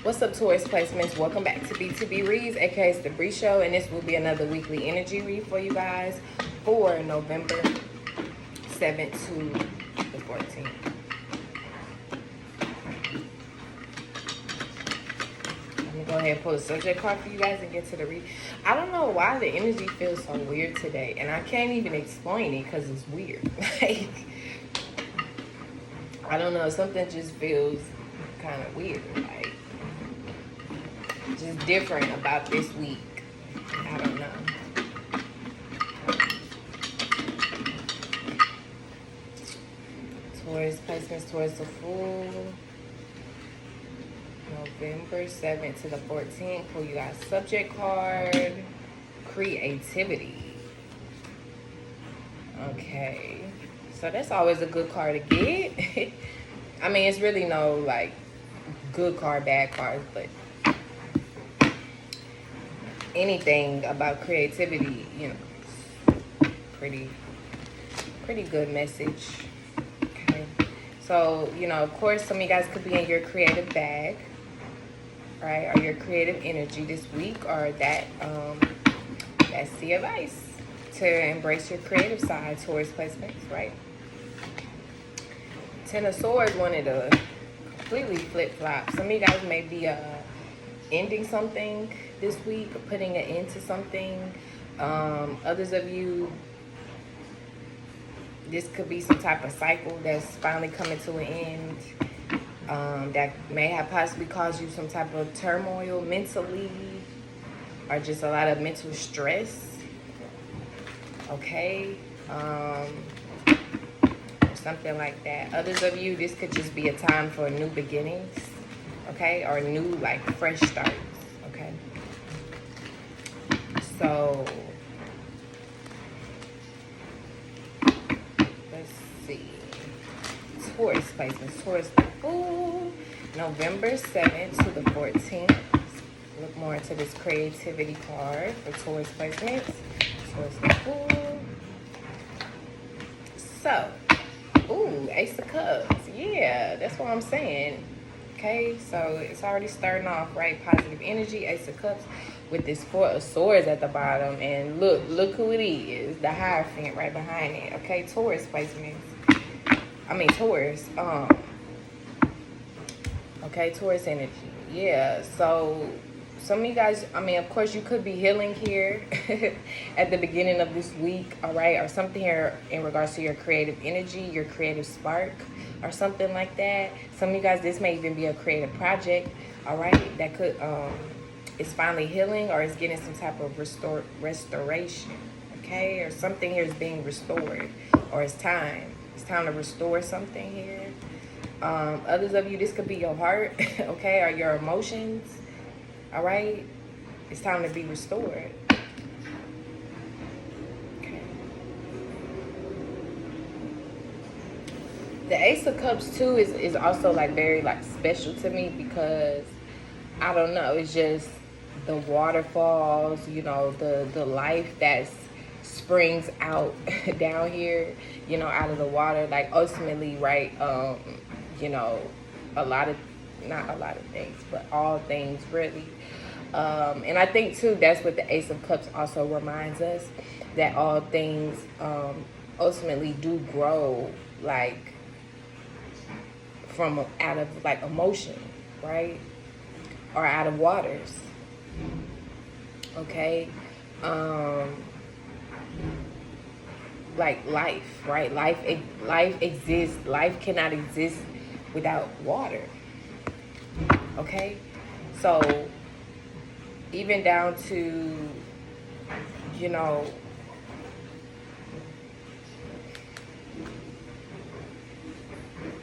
What's up, Taurus placements? Welcome back to B.T.P Reads, aka it's the Bree Show, and this will be another weekly energy read for you guys for November 7th to the 14th. Let me go ahead and pull a subject card for you guys and get to the read. I don't know why the energy feels so weird today, and I can't even explain it because it's weird. Like, I don't know, something just feels kind of weird, like just different about this week. I don't know. Taurus placements towards the full November 7th to the 14th. Pull you guys subject card. Creativity. Okay. So that's always a good card to get. I mean, it's really no like good card, bad cards, but anything about creativity, you know, pretty good message. Okay, so you know, of course, some of you guys could be in your creative bag, right, or your creative energy this week, or that's the advice to embrace your creative side towards placements, right? Ten of Swords wanted to completely flip-flop. Some of you guys may be ending something this week, or putting an end to something. Others of you, this could be some type of cycle that's finally coming to an end, that may have possibly caused you some type of turmoil mentally, or just a lot of mental stress. Okay, or something like that. Others of you, this could just be a time for new beginnings, okay, or new like fresh starts. Okay, so let's see. Taurus placements. Taurus Fool, November 7th to the 14th. Look more into this creativity card for Taurus placements. Taurus Fool. So, ooh, Ace of Cups. Yeah, that's what I'm saying. Okay, so it's already starting off, right? Positive energy, Ace of Cups, with this Four of Swords at the bottom. And look who it is. The Hierophant right behind it. Okay, Taurus placements. I mean, Taurus. Okay, Taurus energy. Yeah, so some of you guys, I mean, of course, you could be healing here at the beginning of this week, all right? Or something here in regards to your creative energy, your creative spark, or something like that. Some of you guys, this may even be a creative project, all right? That could, it's finally healing, or it's getting some type of restoration, okay? Or something here is being restored, or it's time. It's time to restore something here. Others of you, this could be your heart, okay, or your emotions. All right, it's time to be restored. Okay. The Ace of Cups too is also like very like special to me, because I don't know, it's just the waterfalls, you know, the life that springs out down here, you know, out of the water. Like ultimately, right? You know, not a lot of things, but all things really. And I think too, that's what the Ace of Cups also reminds us, that all things ultimately do grow like from out of like emotion, right? Or out of waters. Okay. Like life, right? Life exists. Life cannot exist without water. Okay, so even down to, you know,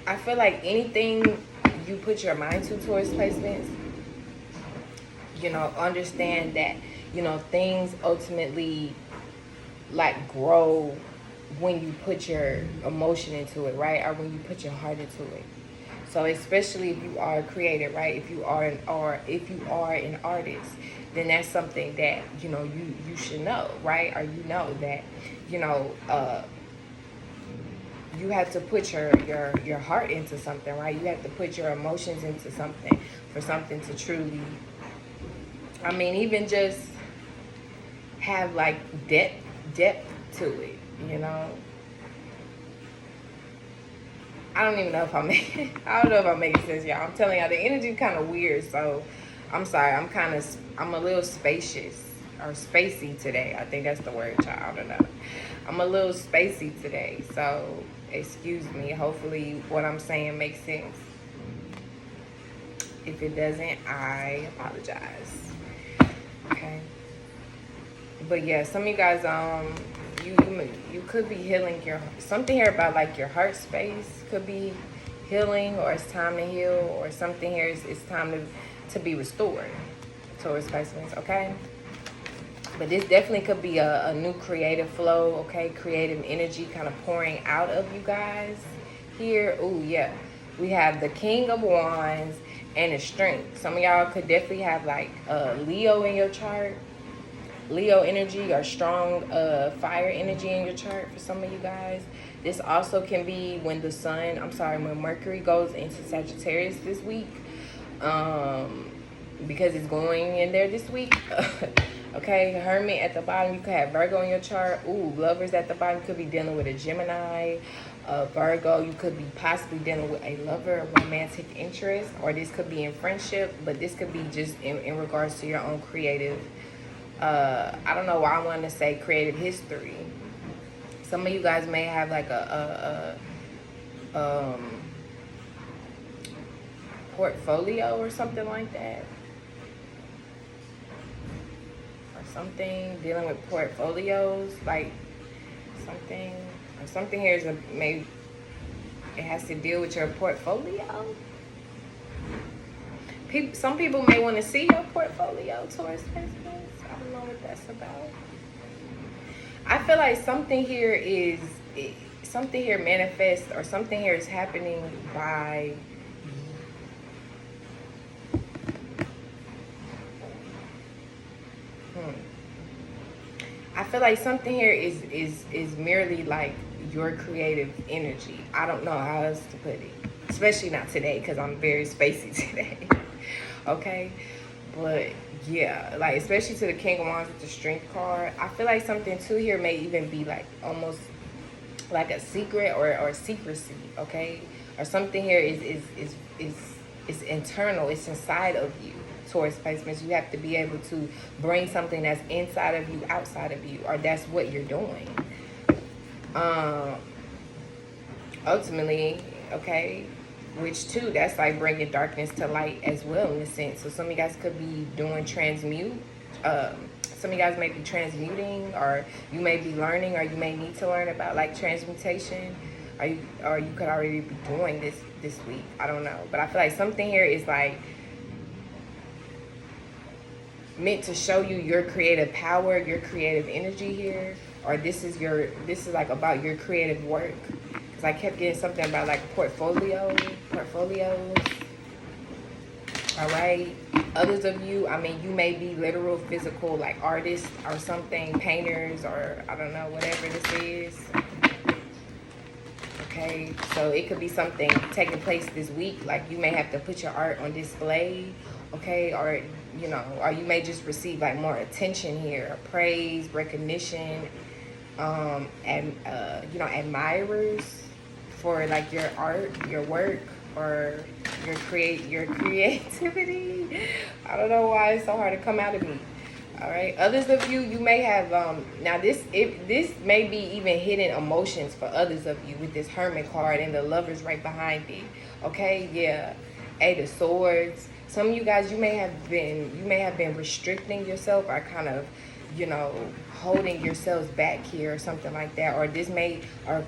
I feel like anything you put your mind to towards placements, you know, understand that, you know, things ultimately like grow when you put your emotion into it, right? Or when you put your heart into it. So especially if you are a creator, right? If you are an artist, then that's something that, you know, you should know, right? Or you know that, you know, you have to put your heart into something, right? You have to put your emotions into something for something to truly, I mean, even just have like depth to it, you know. I don't even know if I'm I don't know if I'm making sense, y'all. I'm telling y'all, the energy kind of weird, so I'm sorry. I'm a little spacious or spacey today. I think that's the word, y'all. I don't know. I'm a little spacey today, so excuse me. Hopefully what I'm saying makes sense. If it doesn't, I apologize. Okay. But yeah, some of you guys, you could be healing your, something here about like your heart space could be healing, or it's time to heal, or something here is it's time to be restored. Taurus placements, okay? But this definitely could be a new creative flow, okay? Creative energy kind of pouring out of you guys here. Oh yeah, we have the King of Wands and the Strength. Some of y'all could definitely have like Leo in your chart. Leo energy or strong fire energy in your chart for some of you guys. This also can be when when Mercury goes into Sagittarius this week, because it's going in there this week. Okay, Hermit at the bottom. You could have Virgo in your chart. Ooh, Lovers at the bottom. You could be dealing with a Gemini, Virgo. You could be possibly dealing with a lover, a romantic interest, or this could be in friendship, but this could be just in regards to your own creative, I don't know why I want to say creative history. Some of you guys may have like a portfolio or something like that, or something dealing with portfolios, like something here is maybe it has to deal with your portfolio. Some people may want to see your portfolio, Taurus. I don't know what that's about. I feel like something here manifests, or something here is happening by I feel like something here is merely like your creative energy. I don't know how else to put it, especially not today because I'm very spacey today. Okay, but yeah, like especially to the King of Wands with the Strength card, I feel like something too here may even be like almost like a secret or secrecy, okay, or something here is internal, it's inside of you. Taurus placements, you have to be able to bring something that's inside of you outside of you, or that's what you're doing. Ultimately, okay, which too, that's like bringing darkness to light as well in a sense. So some of you guys could be doing transmute. Some of you guys may be transmuting, or you may be learning, or you may need to learn about like transmutation, or you could already be doing this week. I don't know, but I feel like something here is like meant to show you your creative power, your creative energy here, or this is like about your creative work. Because I kept getting something about like portfolios. All right. Others of you, I mean, you may be literal, physical, like artists or something, painters, or I don't know, whatever this is. Okay, so it could be something taking place this week. Like you may have to put your art on display, okay, or you know, or you may just receive like more attention here, praise, recognition, and you know, admirers for like your art, your work, or your creativity. I don't know why it's so hard to come out of me. All right, others of you, you may have now this may be even hidden emotions for others of you with this Hermit card and the Lovers right behind it. Okay, yeah, Eight of Swords. Some of you guys, you may have been restricting yourself, or kind of, you know, holding yourselves back here or something like that, or this may have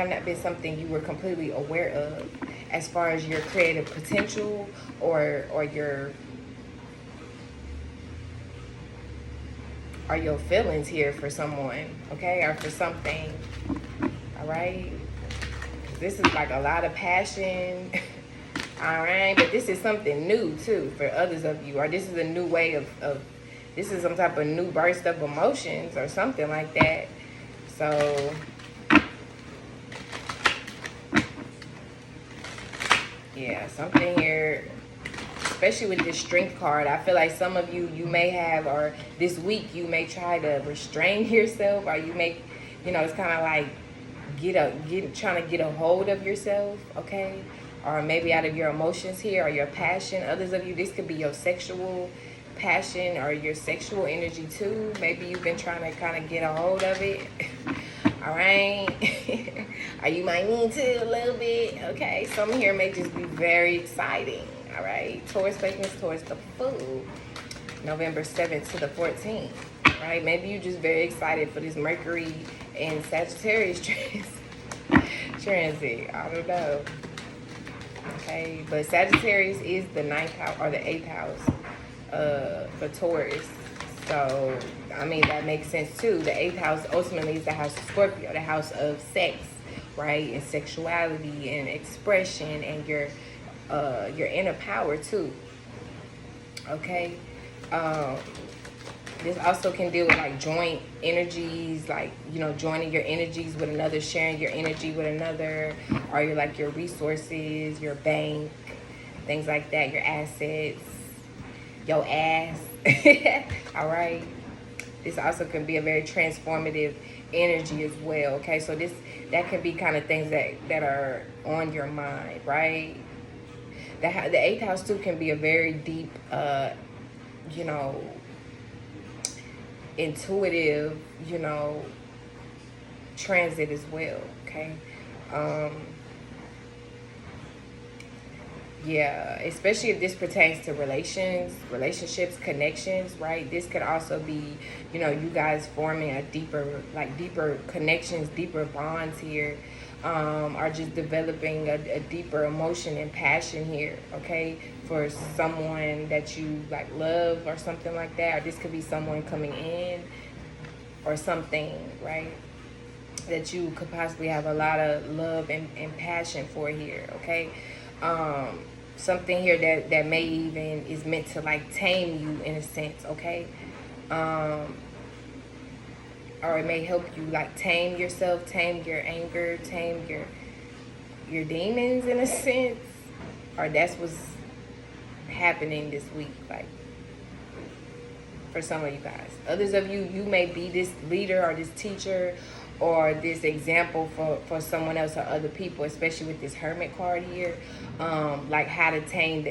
not been something you were completely aware of as far as your creative potential or your feelings here for someone, okay, or for something. All right, this is like a lot of passion. All right, but this is something new too for others of you, or this is a new way of this is some type of new burst of emotions or something like that. So Yeah, something here, especially with this strength card. I feel like some of you, you may have, or this week, you may try to restrain yourself, or you may, it's kind of like trying to get a hold of yourself, okay? Or maybe out of your emotions here, or your passion. Others of you, this could be your sexual passion or your sexual energy too. Maybe you've been trying to kind of get a hold of it. All right. Or you might need to a little bit. Okay. Some here may just be very exciting. All right. Taurus placements towards the full. November 7th to the 14th. Right. Maybe you're just very excited for this Mercury and Sagittarius transit. I don't know. Okay. But Sagittarius is the 9th house or the 8th house for Taurus. So, I mean, that makes sense too. The 8th house ultimately is the house of Scorpio, the house of sex, right? And sexuality and expression and your inner power too. Okay? This also can deal with like joint energies, like, joining your energies with another, sharing your energy with another, or your resources, your bank, things like that, your assets, your ass. All right. This also can be a very transformative energy as well. Okay, so that can be kind of things that are on your mind, right? The 8th house too can be a very deep, intuitive, transit as well. Okay. Yeah, especially if this pertains to relationships, connections, right? This could also be, you guys forming a deeper connections, deeper bonds here, or just developing a deeper emotion and passion here, okay? For someone that you love or something like that, or this could be someone coming in or something, right? That you could possibly have a lot of love and passion for here, okay? Something here that may even is meant to tame you in a sense, okay? Or it may help you tame yourself, tame your anger, tame your demons in a sense. Or that's what's happening this week, for some of you guys. Others of you, you may be this leader or this teacher or this example for someone else or other people, especially with this Hermit card here, how to tame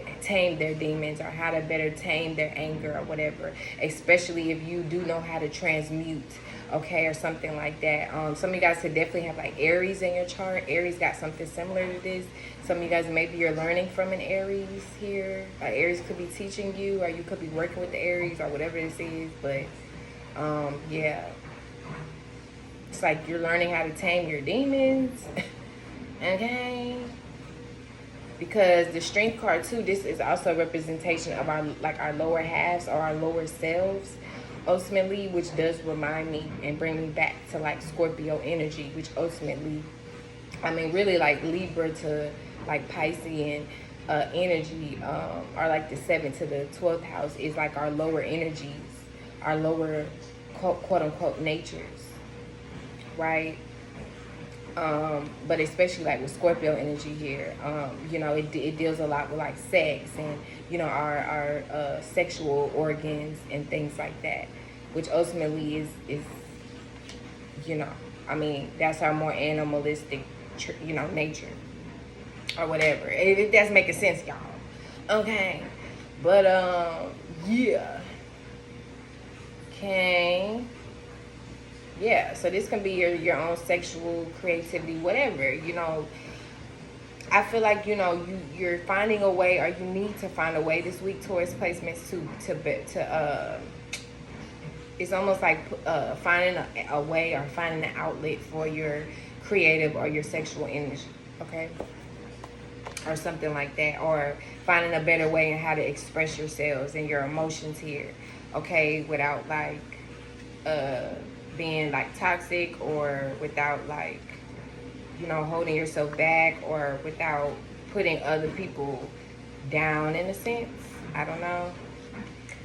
their demons, or how to better tame their anger or whatever, especially if you do know how to transmute, okay, or something like that. Some of you guys could definitely have Aries in your chart. Aries got something similar to this. Some of you guys, maybe you're learning from an Aries here. Aries could be teaching you, or you could be working with the Aries or whatever this is, but yeah. It's you're learning how to tame your demons. Okay? Because the Strength card too, this is also a representation of our lower halves or our lower selves, ultimately, which does remind me and bring me back to Scorpio energy, which ultimately, really Libra to Piscean energy, or the 7th to the 12th house is our lower energies, our lower quote unquote natures. Right? But especially with Scorpio energy here, it deals a lot with sex and our sexual organs and things like that, which ultimately is that's our more animalistic nature or whatever, if that's making sense, y'all. Okay, but yeah. Okay. Yeah, so this can be your own sexual creativity, whatever, I feel like, you're finding a way, or you need to find a way this week, Taurus placements, to it's almost finding a way or finding an outlet for your creative or your sexual energy, okay? Or something like that, or finding a better way in how to express yourselves and your emotions here, okay, without being toxic, or without holding yourself back, or without putting other people down in a sense. I don't know.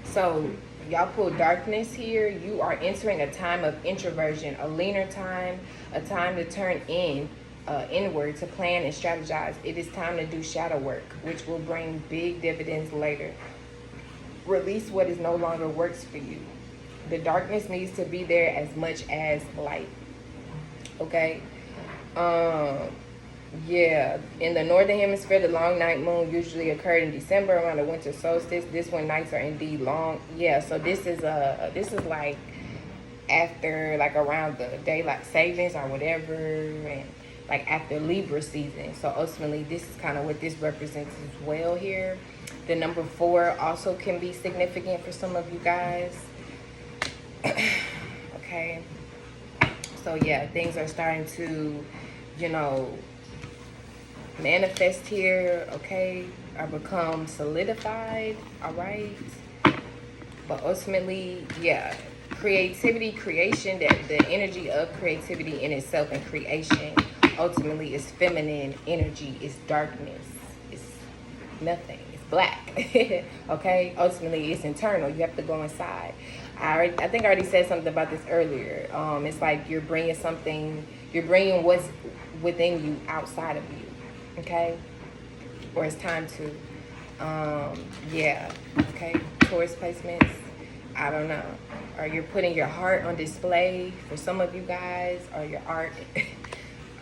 So y'all pull darkness here. You are entering a time of introversion, a leaner time, a time to turn in inward to plan and strategize. It is time to do shadow work, which will bring big dividends later. Release what is no longer works for you. The darkness needs to be there as much as light. Okay? Yeah, in the northern hemisphere, the long night moon usually occurred in December around the winter solstice. This when nights are indeed long. Yeah, so this is like after, like, around the daylight savings or whatever, and like after Libra season. So ultimately, this is kind of what this represents as well here. The number 4 also can be significant for some of you guys. Okay, so yeah, things are starting to, you know, manifest here, okay, or become solidified, all right? But ultimately, yeah, creativity, creation, that the energy of creativity in itself and creation ultimately is feminine energy, is darkness, it's nothing, it's black. Okay, ultimately it's internal. You have to go inside. I think I already said something about this earlier. It's like you're bringing what's within you outside of you. Okay, or it's time to yeah, okay, Taurus placements, I don't know, or you're putting your heart on display for some of you guys, or your art.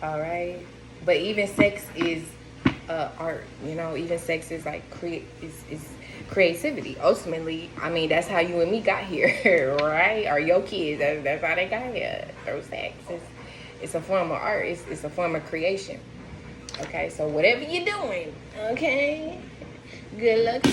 All right, but even sex is art, you know. Even sex is like is creativity ultimately. I mean, that's how you and me got here. Right, or your kids, that's how they got here through sex. It's a form of art. It's a form of creation. Okay, so whatever you're doing, okay, good luck.